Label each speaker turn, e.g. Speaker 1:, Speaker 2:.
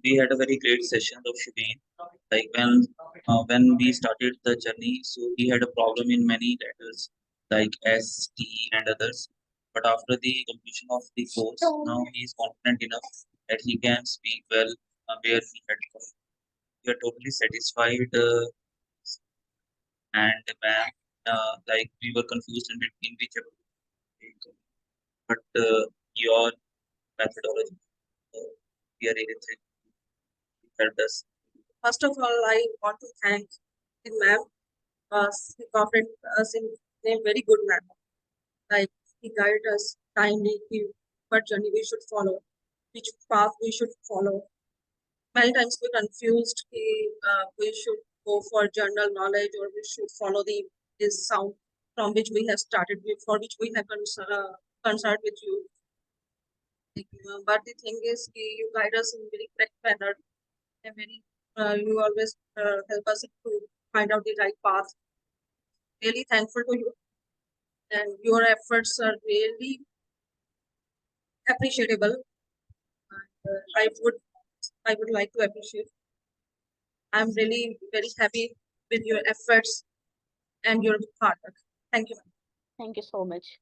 Speaker 1: we had a very great session of Shubin. Like when we started the journey, so he had a problem in many letters like S, T, and others. But after the completion of the course, now he is confident enough that he can speak well where he had come. We are totally satisfied, and ma'am, like we were confused in between which approach, but your methodology, uh, we are really thankful, helped us. First of all, I want to thank the ma'am. He cooperated us in a very good manner. Like he guided us timely, what journey we should follow, which path we should follow. Many times we confused we should go for general knowledge or we should follow the this sound from which we have started with, for which we have concerned with you. But the thing is, you guide us in very correct manner and very you always help us to find out the right path. Really thankful to you, and your efforts are really appreciable. And, I would like to appreciate. I'm really very happy with your efforts and your hard work. Thank you.
Speaker 2: Thank you so much.